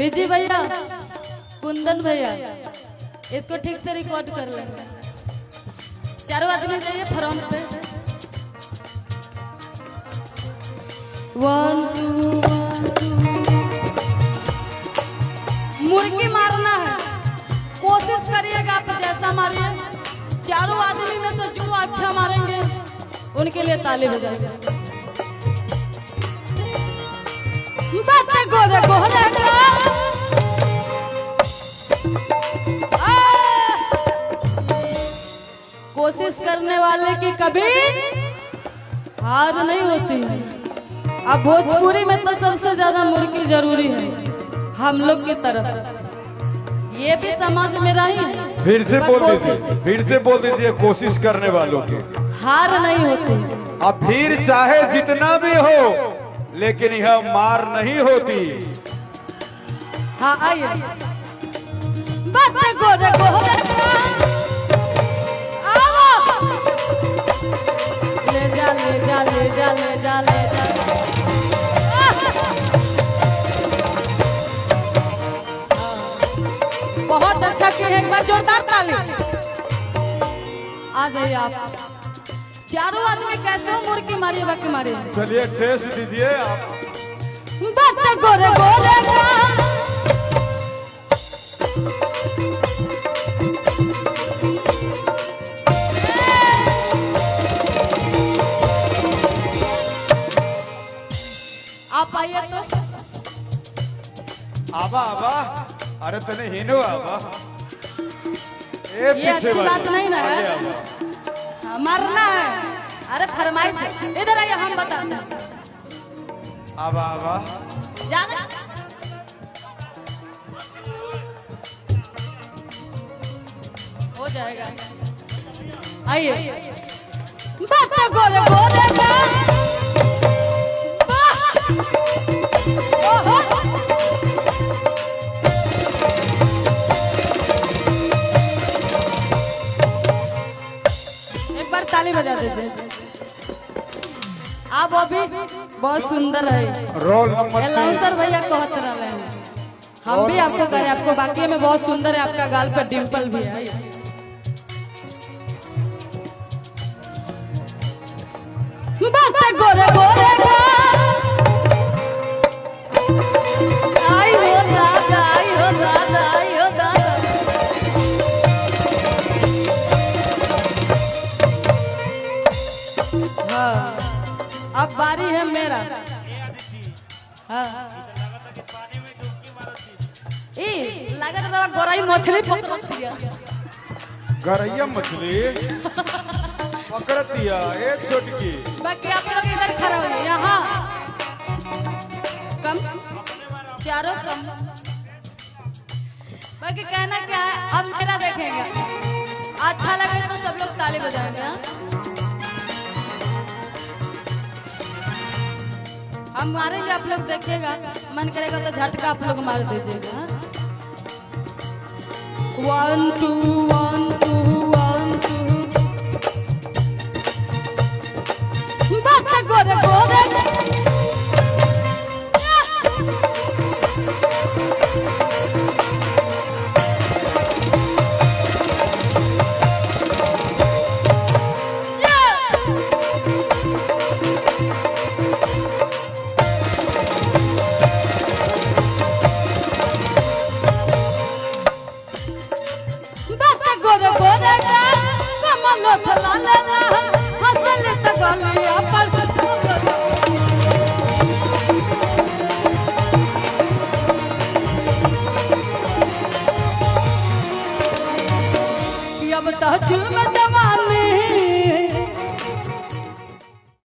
Busy भैया, कुंदन भैया, इसको ठीक से रिकॉर्ड कर लेंगे। चारों आदमी जाइए फ्रंट पे। 1 2 1 2। मुर्गी मारना है, कोशिश करिएगा आप जैसा मारिए। चारों आदमी में से जो अच्छा मारेंगे उनके लिए ताली बजाइए। बातें गोरे गोरे कोशिश करने वाले की कभी हार नहीं होती है। अब भोजपुरी में तो सबसे ज्यादा मुर्गी जरूरी है हम लोग की तरफ। ये भी समाज में रही है। फिर से बोल दीजिए कोशिश करने वालों की हार नहीं होती। अब भीड़ चाहे जितना भी हो लेकिन यह मार नहीं होती। हाँ आइए। बातें गोरे गोरे ले जा ले जा ले जा ले जा ले जा। बहुत अच्छा किए, एक बार जोरदार ताली। आ जाइए आप। चारों आदमी कैसे हो मुर्गी मारी बाकी मारी। चलिए टेस्ट दीजिए आप। बातें गोरे गोरे आप आइए तो। आबा आबा, अरे तने हिनो आबा। ये अच्छी बात नहीं ना है। मरना है। अरे फरमाइश इधर आइए, हम बताते हैं। आबा आबा जाना हो जाएगा। आइए। बातें गोरे गोरे एक बार ताली बजा देते। आप अभी बहुत सुंदर है। रोल नंबर लाउंसर भैया कहते रहे हैं। हम भी आपको कहे, आपको बाकी में बहुत सुंदर है। आपका गाल पर डिंपल भी है। बातें गोरे गोरे आई हो दादा, आई हो दादा, आई हो दादा। हाँ, अब बारी है मेरा। हाँ लागत रहा गोराई मछली पकड़ दिया। गरैया मछली पकड़ दिया एक छोटकी। बाकी आप लोग इधर खड़ा होइए। यहाँ कम, चारों कम। बाकी कहना क्या है, अब मेरा देखेंगे। अच्छा लगे तो सब लोग ताली बजाएंगे। हम मारेंगे, आप लोग देखिएगा। मन करेगा तो झटका आप लोग मार दीजिएगा। 1 2 1 2 1 2। बातें गोरे गोरे गोरे गोरे कमल थला